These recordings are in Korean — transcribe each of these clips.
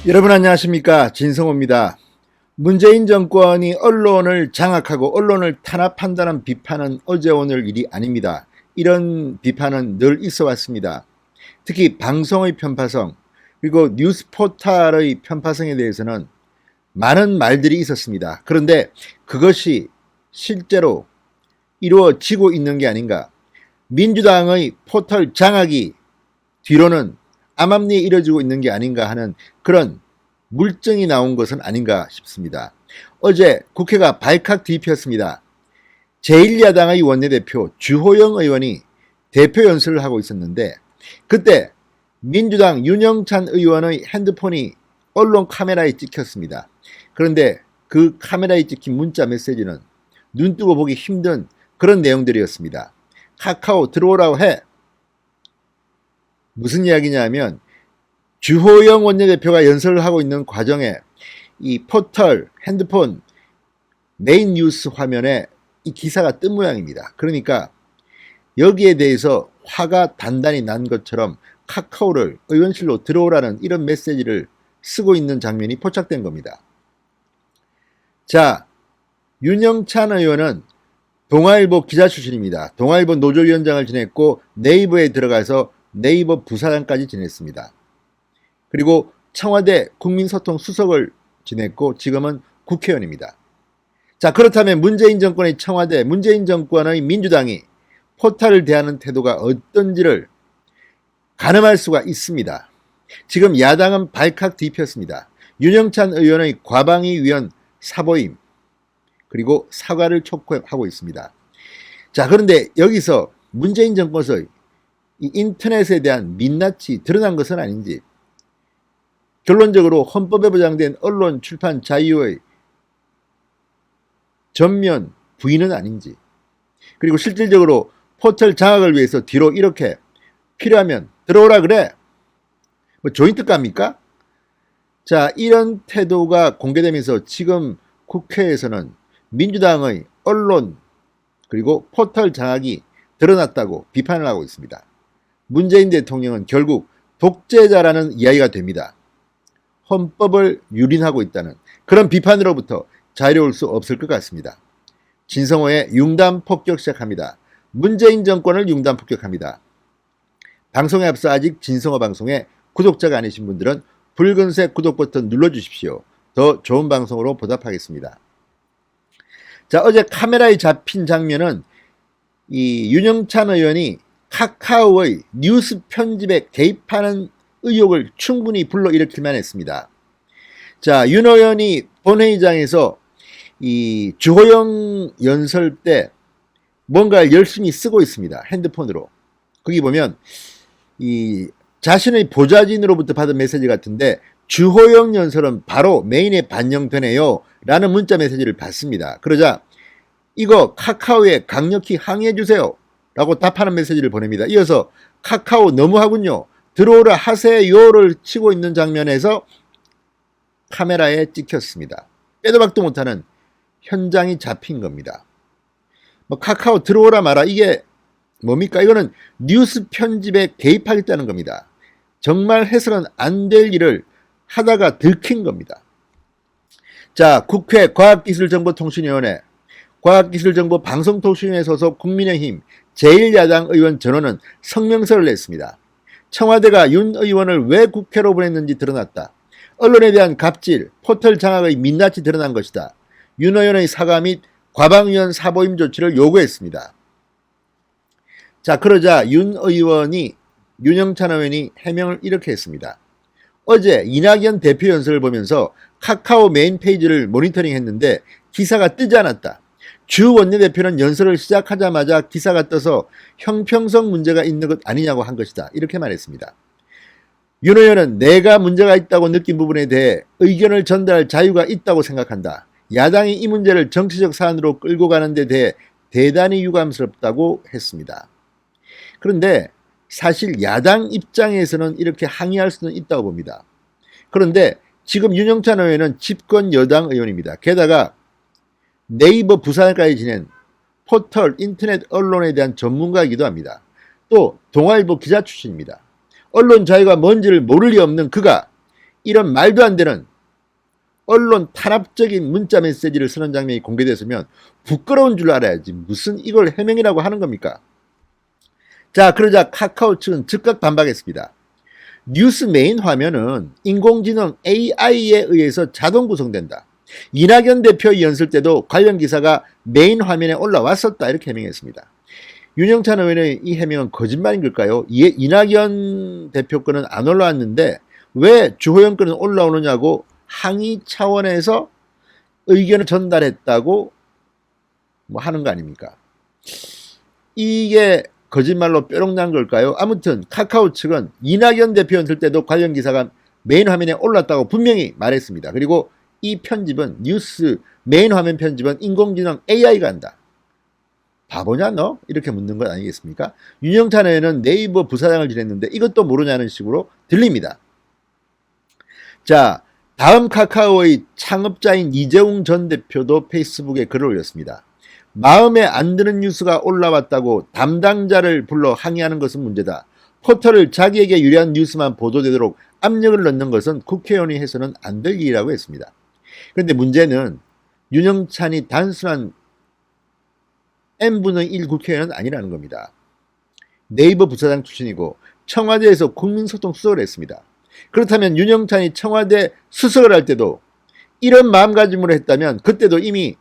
여러분 안녕하십니까, 진성호입니다. 문재인 정권이 언론을 장악하고 언론을 탄압한다는 비판은 어제 오늘 일이 아닙니다. 이런 비판은 늘 있어 왔습니다. 특히 방송의 편파성 그리고 뉴스 포털의 편파성에 대해서는 많은 말들이 있었습니다. 그런데 그것이 실제로 이루어지고 있는 게 아닌가. 민주당의 포털 장악이 뒤로는 암암리에 이뤄지고 있는 게 아닌가 하는 그런 물증이 나온 것은 아닌가 싶습니다. 어제 국회가 발칵 뒤집혔습니다. 제1야당의 원내대표 주호영 의원이 대표 연설을 하고 있었는데 그때 민주당 윤영찬 의원의 핸드폰이 언론 카메라에 찍혔습니다. 그런데 그 카메라에 찍힌 문자 메시지는 눈 뜨고 보기 힘든 그런 내용들이었습니다. 카카오 들어오라고 해. 무슨 이야기냐면 주호영 원내대표가 연설을 하고 있는 과정에 이 포털, 핸드폰, 메인 뉴스 화면에 이 기사가 뜬 모양입니다. 그러니까 여기에 대해서 화가 단단히 난 것처럼 카카오를 의원실로 들어오라는 이런 메시지를 쓰고 있는 장면이 포착된 겁니다. 자, 윤영찬 의원은 동아일보 기자 출신입니다. 동아일보 노조위원장을 지냈고 네이버에 들어가서 네이버 부사장까지 지냈습니다. 그리고 청와대 국민소통 수석을 지냈고 지금은 국회의원입니다. 자, 그렇다면 문재인 정권의 청와대, 문재인 정권의 민주당이 포털을 대하는 태도가 어떤지를 가늠할 수가 있습니다. 지금 야당은 발칵 뒤집혔습니다. 윤영찬 의원의 과방위 위원 사보임 그리고 사과를 촉구하고 있습니다. 자, 그런데 여기서 문재인 정권에서 이 인터넷에 대한 민낯이 드러난 것은 아닌지, 결론적으로 헌법에 보장된 언론 출판 자유의 전면 부인은 아닌지, 그리고 실질적으로 포털 장악을 위해서 뒤로 이렇게 필요하면 들어오라 그래, 뭐 조인트 갑니까? 자, 이런 태도가 공개되면서 지금 국회에서는 민주당의 언론 그리고 포털 장악이 드러났다고 비판을 하고 있습니다. 문재인 대통령은 결국 독재자라는 이야기가 됩니다. 헌법을 유린하고 있다는 그런 비판으로부터 자유로울 수 없을 것 같습니다. 진성호의 융단 폭격 시작합니다. 문재인 정권을 융단 폭격합니다. 방송에 앞서 아직 진성호 방송에 구독자가 아니신 분들은 붉은색 구독 버튼 눌러주십시오. 더 좋은 방송으로 보답하겠습니다. 자, 어제 카메라에 잡힌 장면은 이 윤영찬 의원이 카카오의 뉴스 편집에 개입하는 의혹을 충분히 불러일으킬만 했습니다. 자, 윤 의원이 본회의장에서 이 주호영 연설 때 뭔가 열심히 쓰고 있습니다. 핸드폰으로. 거기 보면 이 자신의 보좌진으로부터 받은 메시지 같은데 주호영 연설은 바로 메인에 반영되네요 라는 문자 메시지를 받습니다. 그러자 이거 카카오에 강력히 항의해 주세요 라고 답하는 메시지를 보냅니다. 이어서 카카오 너무하군요, 들어오라 하세요를 치고 있는 장면에서 카메라에 찍혔습니다. 빼도 박도 못하는 현장이 잡힌 겁니다. 뭐 카카오 들어오라 마라, 이게 뭡니까? 이거는 뉴스 편집에 개입하겠다는 겁니다. 정말 해서는 안 될 일을 하다가 들킨 겁니다. 자, 국회 과학기술정보통신위원회, 과학기술정보방송통신위원회 소속 국민의힘 제1야당 의원 전원은 성명서를 냈습니다. 청와대가 윤 의원을 왜 국회로 보냈는지 드러났다. 언론에 대한 갑질, 포털 장악의 민낯이 드러난 것이다. 윤 의원의 사과 및 과방위원 사보임 조치를 요구했습니다. 자, 그러자 윤영찬 의원이 해명을 이렇게 했습니다. 어제 이낙연 대표 연설을 보면서 카카오 메인 페이지를 모니터링 했는데 기사가 뜨지 않았다. 주 원내대표는 연설을 시작하자마자 기사가 떠서 형평성 문제가 있는 것 아니냐고 한 것이다. 이렇게 말했습니다. 윤 의원은 내가 문제가 있다고 느낀 부분에 대해 의견을 전달할 자유가 있다고 생각한다. 야당이 이 문제를 정치적 사안으로 끌고 가는 데 대해 대단히 유감스럽다고 했습니다. 그런데 사실 야당 입장에서는 이렇게 항의할 수는 있다고 봅니다. 그런데 지금 윤영찬 의원은 집권 여당 의원입니다. 게다가 네이버 부사장까지 지낸 포털 인터넷 언론에 대한 전문가이기도 합니다. 또 동아일보 기자 출신입니다. 언론 자유가 뭔지를 모를 리 없는 그가 이런 말도 안 되는 언론 탄압적인 문자 메시지를 쓰는 장면이 공개됐으면 부끄러운 줄 알아야지 무슨 이걸 해명이라고 하는 겁니까? 자, 그러자 카카오 측은 즉각 반박했습니다. 뉴스 메인 화면은 인공지능 AI에 의해서 자동 구성된다. 이낙연 대표 연설 때도 관련 기사가 메인 화면에 올라왔었다, 이렇게 해명했습니다. 윤영찬 의원의 이 해명은 거짓말인 걸까요? 이낙연 대표 거는 안 올라왔는데 왜 주호영 거는 올라오느냐고 항의 차원에서 의견을 전달했다고 뭐 하는 거 아닙니까? 이게 거짓말로 뾰록난 걸까요? 아무튼 카카오 측은 이낙연 대표 연설 때도 관련 기사가 메인 화면에 올랐다고 분명히 말했습니다. 그리고 이 편집은 뉴스 메인 화면 편집은 인공지능 AI가 한다. 바보냐 너? 이렇게 묻는 것 아니겠습니까? 윤영찬 의원은 네이버 부사장을 지냈는데 이것도 모르냐는 식으로 들립니다. 자, 다음 카카오의 창업자인 이재용 전 대표도 페이스북에 글을 올렸습니다. 마음에 안 드는 뉴스가 올라왔다고 담당자를 불러 항의하는 것은 문제다. 포털을 자기에게 유리한 뉴스만 보도되도록 압력을 넣는 것은 국회의원이 해서는 안 될 일이라고 했습니다. 그런데 문제는 윤영찬이 단순한 n분의 1 국회의원은 아니라는 겁니다. 네이버 부사장 출신이고 청와대에서 국민소통 수석을 했습니다. 그렇다면 윤영찬이 청와대 수석을 할 때도 이런 마음가짐으로 했다면 그때도 이미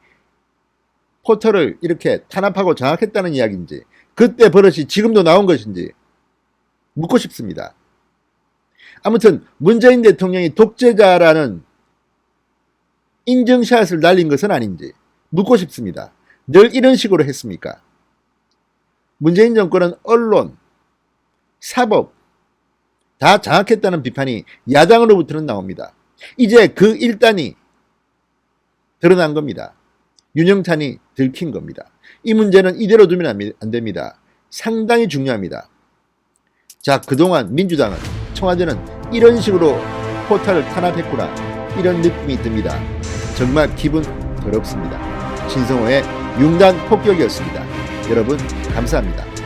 포털을 이렇게 탄압하고 장악했다는 이야기인지 그때 버릇이 지금도 나온 것인지 묻고 싶습니다. 아무튼 문재인 대통령이 독재자라는 인증샷을 날린 것은 아닌지 묻고 싶습니다. 늘 이런 식으로 했습니까? 문재인 정권은 언론, 사법 다 장악했다는 비판이 야당으로부터는 나옵니다. 이제 그 일단이 드러난 겁니다. 윤영찬이 들킨 겁니다. 이 문제는 이대로 두면 안 됩니다. 상당히 중요합니다. 자, 그동안 민주당은, 청와대는 이런 식으로 포털을 탄압했구나, 이런 느낌이 듭니다. 정말 기분 더럽습니다. 신성호의 융단 폭격이었습니다. 여러분 감사합니다.